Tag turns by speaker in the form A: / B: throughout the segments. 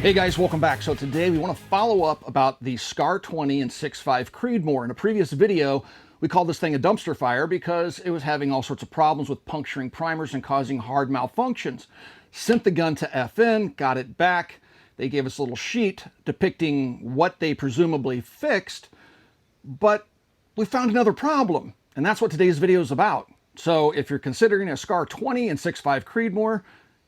A: Hey guys, welcome back. So today we want to follow up about the SCAR 20 and 6.5 Creedmoor. In a previous video, we called this thing a dumpster fire because it was having all sorts of problems with puncturing primers and causing hard malfunctions. Sent the gun to FN, got it back. They gave us a little sheet depicting what they presumably fixed, but we found another problem, and that's what today's video is about. So if you're considering a SCAR 20 and 6.5 Creedmoor,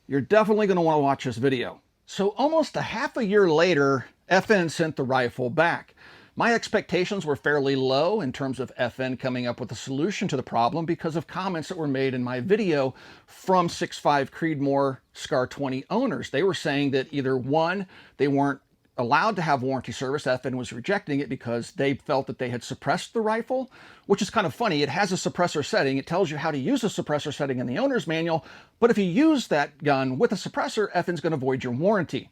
A: you're definitely going to want to watch this video. So almost a half a year later, FN sent the rifle back. My expectations were fairly low in terms of FN coming up with a solution to the problem because of comments that were made in my video from 6.5 Creedmoor SCAR 20 owners. They were saying that either one, they weren't allowed to have warranty service. FN was rejecting it because they felt that they had suppressed the rifle, which is kind of funny. It has a suppressor setting. It tells you how to use a suppressor setting in the owner's manual, but if you use that gun with a suppressor, FN's going to void your warranty.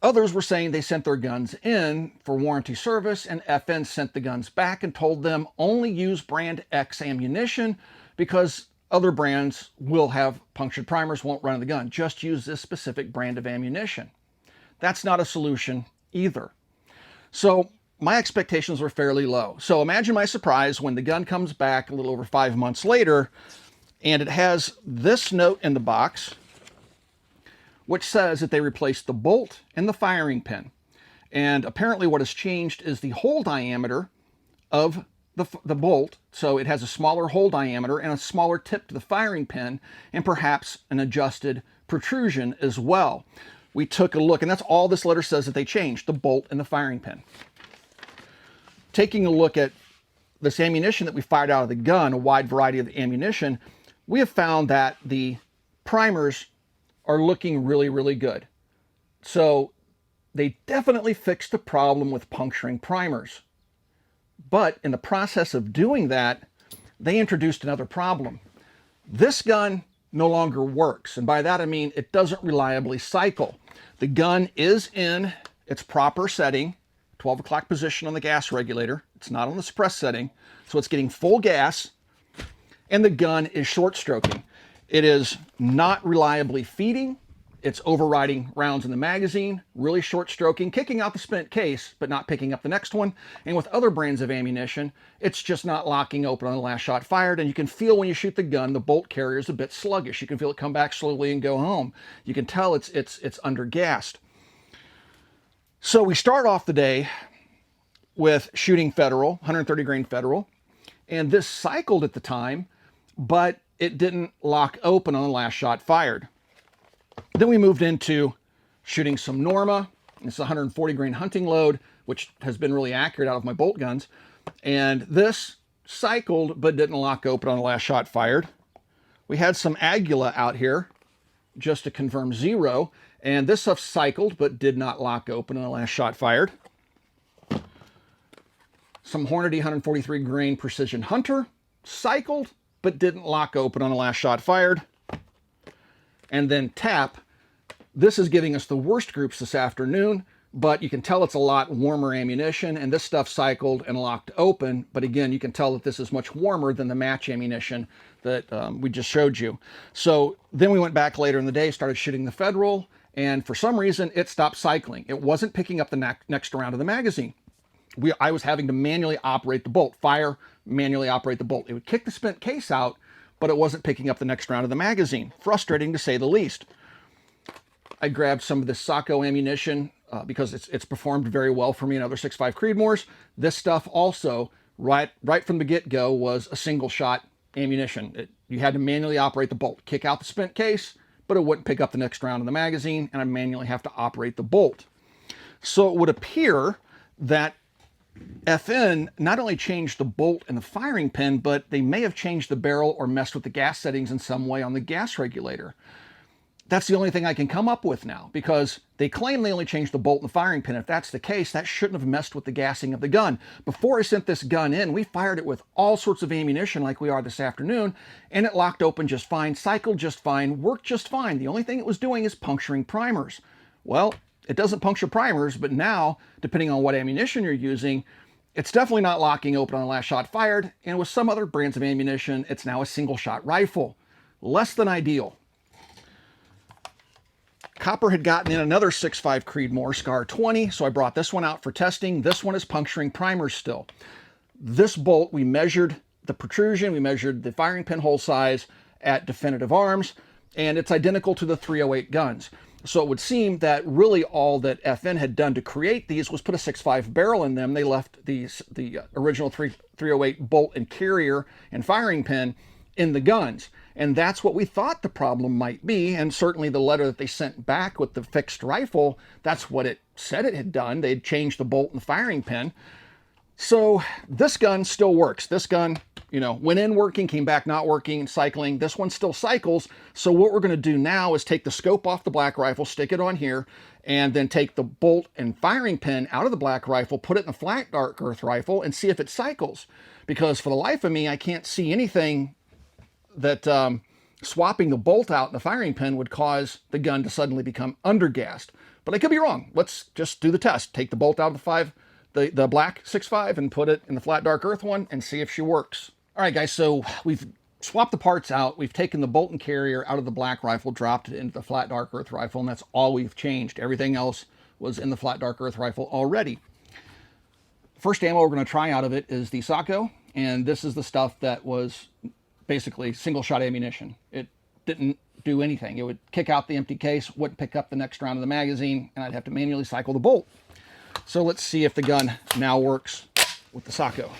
A: Others were saying they sent their guns in for warranty service and FN sent the guns back and told them only use brand X ammunition because other brands will have punctured primers, won't run the gun. Just use this specific brand of ammunition. That's not a solution either. So my expectations were fairly low. So imagine my surprise when the gun comes back a little over 5 months later, and it has this note in the box, which says that they replaced the bolt and the firing pin. And apparently what has changed is the hole diameter of the bolt. So it has a smaller hole diameter and a smaller tip to the firing pin, and perhaps an adjusted protrusion as well. We took a look, and that's all this letter says that they changed, the bolt and the firing pin. Taking a look at this ammunition that we fired out of the gun, a wide variety of the ammunition, we have found that the primers are looking really, really good. So they definitely fixed the problem with puncturing primers. But in the process of doing that, they introduced another problem. This gun no longer works, and by that I mean it doesn't reliably cycle. The gun is in its proper setting, 12 o'clock position on the gas regulator. It's not on the suppress setting, so it's getting full gas, and the gun is short stroking. It is not reliably feeding. It's overriding rounds in the magazine, really short stroking, kicking out the spent case, but not picking up the next one. And with other brands of ammunition, it's just not locking open on the last shot fired. And you can feel when you shoot the gun, the bolt carrier is a bit sluggish. You can feel it come back slowly and go home. You can tell it's undergassed. So we start off the day with shooting Federal, 130 grain Federal. And this cycled at the time, but it didn't lock open on the last shot fired. Then we moved into shooting some Norma. It's a 140 grain hunting load, which has been really accurate out of my bolt guns. And this cycled, but didn't lock open on the last shot fired. We had some Aguila out here just to confirm 0. And this stuff cycled, but did not lock open on the last shot fired. Some Hornady 143 grain Precision Hunter cycled, but didn't lock open on the last shot fired. And then TAP, this is giving us the worst groups this afternoon, but you can tell it's a lot warmer ammunition, and this stuff cycled and locked open. But again, you can tell that this is much warmer than the match ammunition that we just showed you. So then we went back later in the day, started shooting the Federal, and for some reason it stopped cycling. It wasn't picking up the next round of the magazine. I was having to manually operate the bolt, fire, manually operate the bolt. It would kick the spent case out, but it wasn't picking up the next round of the magazine. Frustrating to say the least. I grabbed some of this Sacco ammunition because it's performed very well for me in other 6.5 Creedmoors. This stuff also, right from the get-go, was a single shot ammunition. You had to manually operate the bolt, kick out the spent case, but it wouldn't pick up the next round of the magazine, and I manually have to operate the bolt. So it would appear that FN not only changed the bolt and the firing pin, but they may have changed the barrel or messed with the gas settings in some way on the gas regulator. That's the only thing I can come up with now, because they claim they only changed the bolt and the firing pin. If that's the case, that shouldn't have messed with the gassing of the gun. Before I sent this gun in, we fired it with all sorts of ammunition like we are this afternoon, and it locked open just fine, cycled just fine, worked just fine. The only thing it was doing is puncturing primers. Well, it doesn't puncture primers, but now, depending on what ammunition you're using, it's definitely not locking open on the last shot fired, and with some other brands of ammunition, it's now a single shot rifle. Less than ideal. Copper had gotten in another 6.5 Creedmoor SCAR 20, so I brought this one out for testing. This one is puncturing primers still. This bolt, we measured the protrusion, we measured the firing pin hole size at Definitive Arms, and it's identical to the 308 guns. So it would seem that really all that FN had done to create these was put a 6.5 barrel in them. They left the original 308 bolt and carrier and firing pin in the guns. And that's what we thought the problem might be. And certainly the letter that they sent back with the fixed rifle, that's what it said it had done. They'd changed the bolt and the firing pin. So this gun still works. This gun, you know, went in working, came back not working, cycling. This one still cycles. So what we're going to do now is take the scope off the black rifle, stick it on here, and then take the bolt and firing pin out of the black rifle, put it in the flat dark earth rifle, and see if it cycles. Because for the life of me, I can't see anything that swapping the bolt out in the firing pin would cause the gun to suddenly become undergassed. But I could be wrong. Let's just do the test. Take the bolt out of the black 6.5 and put it in the flat dark earth one and see if she works. All right, guys, so we've swapped the parts out. We've taken the bolt and carrier out of the black rifle, dropped it into the flat dark earth rifle, and that's all we've changed. Everything else was in the flat dark earth rifle already. First ammo we're going to try out of it is the Sacco, and this is the stuff that was basically single shot ammunition. It didn't do anything. It would kick out the empty case, wouldn't pick up the next round of the magazine, and I'd have to manually cycle the bolt. So let's see if the gun now works with the Sacco.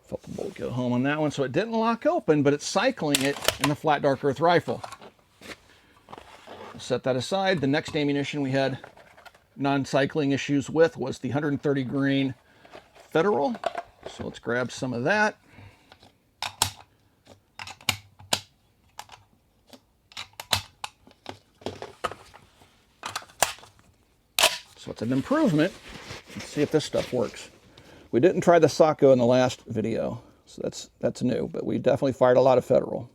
A: Felt the bolt go home on that one, so it didn't lock open, but it's cycling it in the flat dark earth rifle. Set that aside. The next ammunition we had non-cycling issues with was the 130 grain Federal. So let's grab some of that. So it's an improvement. Let's see if this stuff works. We didn't try the Sacco in the last video, so that's new, but we definitely fired a lot of Federal.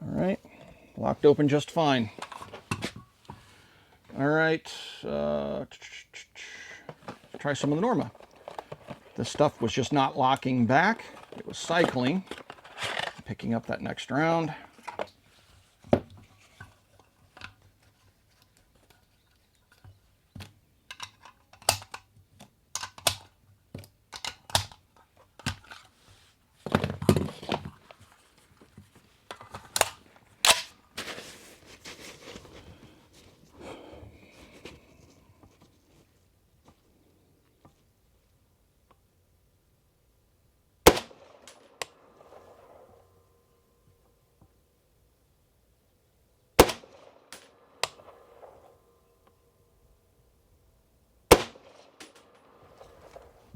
A: All right, locked open just fine. All right, try some of the Norma. This stuff was just not locking back. It was cycling, picking up that next round.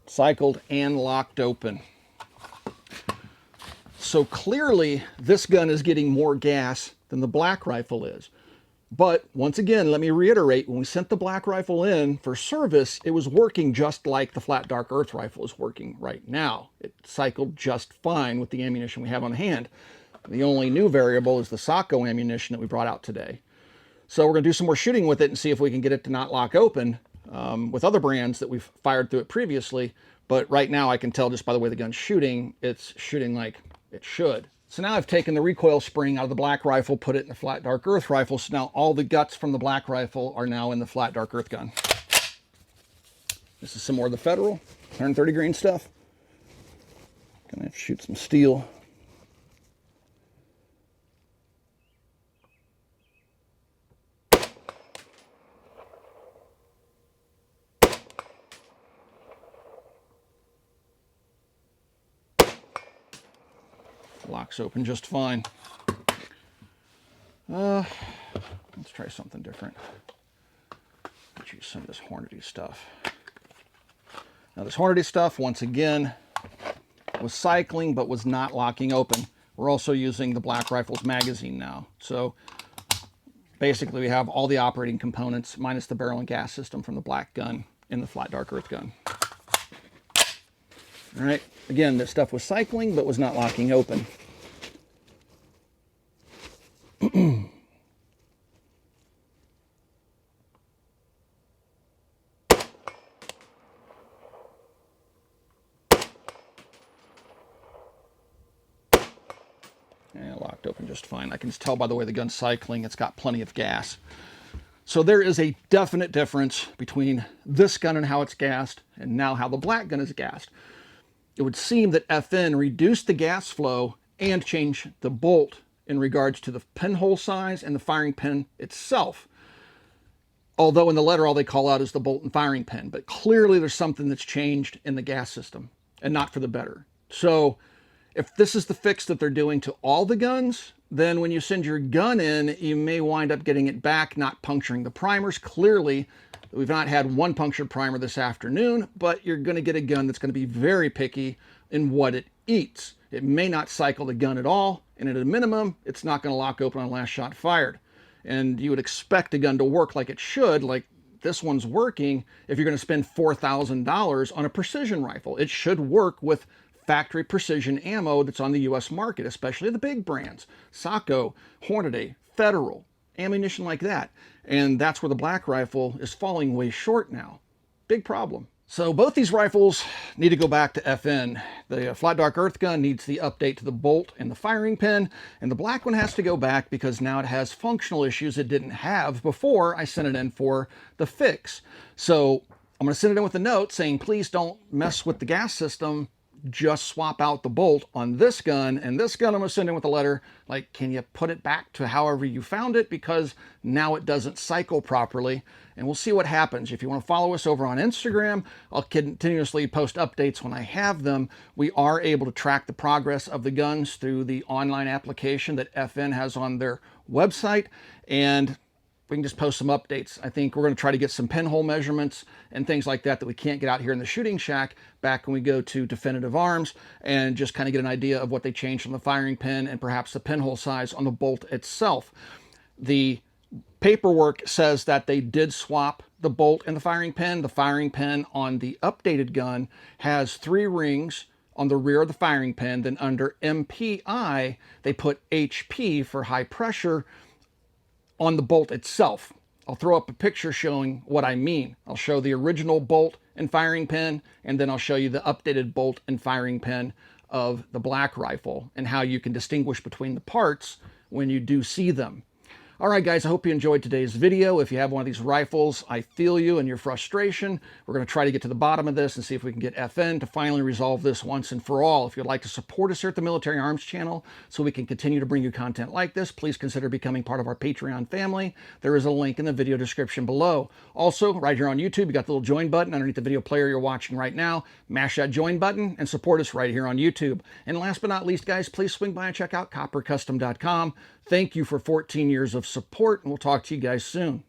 A: Cycled and locked open. So clearly this gun is getting more gas than the black rifle is. But once again, let me reiterate, when we sent the black rifle in for service, it was working just like the flat dark earth rifle is working right now. It cycled just fine with the ammunition we have on hand. The only new variable is the Sacco ammunition that we brought out today. So we're going to do some more shooting with it and see if we can get it to not lock open. With other brands that we've fired through it previously, but right now I can tell just by the way the gun's shooting, it's shooting like it should. So now I've taken the recoil spring out of the black rifle, put it in the flat dark earth rifle, so now all the guts from the black rifle are now in the flat dark earth gun. This is some more of the Federal, 130 grain stuff. Gonna have to shoot some steel. Locks open just fine. Let's try something different. Let's use some of this Hornady stuff. Now this Hornady stuff, once again, was cycling but was not locking open. We're also using the Black Rifle's magazine now. So basically we have all the operating components minus the barrel and gas system from the black gun in the Flat Dark Earth gun. All right, again, this stuff was cycling but was not locking open. And it locked open just fine. I can just tell by the way the gun's cycling, it's got plenty of gas. So there is a definite difference between this gun and how it's gassed and now how the black gun is gassed. It would seem that FN reduced the gas flow and changed the bolt in regards to the pinhole size and the firing pin itself. Although in the letter all they call out is the bolt and firing pin, but clearly there's something that's changed in the gas system and not for the better. So if this is the fix that they're doing to all the guns, then when you send your gun in, you may wind up getting it back, not puncturing the primers. Clearly, we've not had one punctured primer this afternoon, but you're going to get a gun that's going to be very picky in what it eats. It may not cycle the gun at all, and at a minimum, it's not going to lock open on last shot fired. And you would expect a gun to work like it should, like this one's working, if you're going to spend $4,000 on a precision rifle. It should work with factory precision ammo that's on the U.S. market, especially the big brands, Sako, Hornady, Federal, ammunition like that. And that's where the Black Rifle is falling way short now. Big problem. So both these rifles need to go back to FN. The Flat Dark Earth gun needs the update to the bolt and the firing pin, and the black one has to go back because now it has functional issues it didn't have before I sent it in for the fix. So I'm going to send it in with a note saying, please don't mess with the gas system. Just swap out the bolt on this gun, and this gun I'm going to send in with a letter like, can you put it back to however you found it, because now it doesn't cycle properly. And we'll see what happens. If you want to follow us over on Instagram, I'll continuously post updates when I have them. We are able to track the progress of the guns through the online application that FN has on their website, and we can just post some updates. I think we're going to try to get some pinhole measurements and things like that we can't get out here in the shooting shack back when we go to Definitive Arms, and just kind of get an idea of what they changed on the firing pin and perhaps the pinhole size on the bolt itself. The paperwork says that they did swap the bolt and the firing pin. The firing pin on the updated gun has 3 rings on the rear of the firing pin. Then under MPI, they put HP for high pressure on the bolt itself. I'll throw up a picture showing what I mean. I'll show the original bolt and firing pin, and then I'll show you the updated bolt and firing pin of the Black Rifle and how you can distinguish between the parts when you do see them. All right, guys, I hope you enjoyed today's video. If you have one of these rifles, I feel you and your frustration. We're going to try to get to the bottom of this and see if we can get FN to finally resolve this once and for all. If you'd like to support us here at the Military Arms channel so we can continue to bring you content like this, please consider becoming part of our Patreon family. There is a link in the video description below. Also, right here on YouTube, you got the little join button underneath the video player you're watching right now. Mash that join button and support us right here on YouTube. And last but not least, guys, please swing by and check out coppercustom.com. Thank you for 14 years of support, and we'll talk to you guys soon.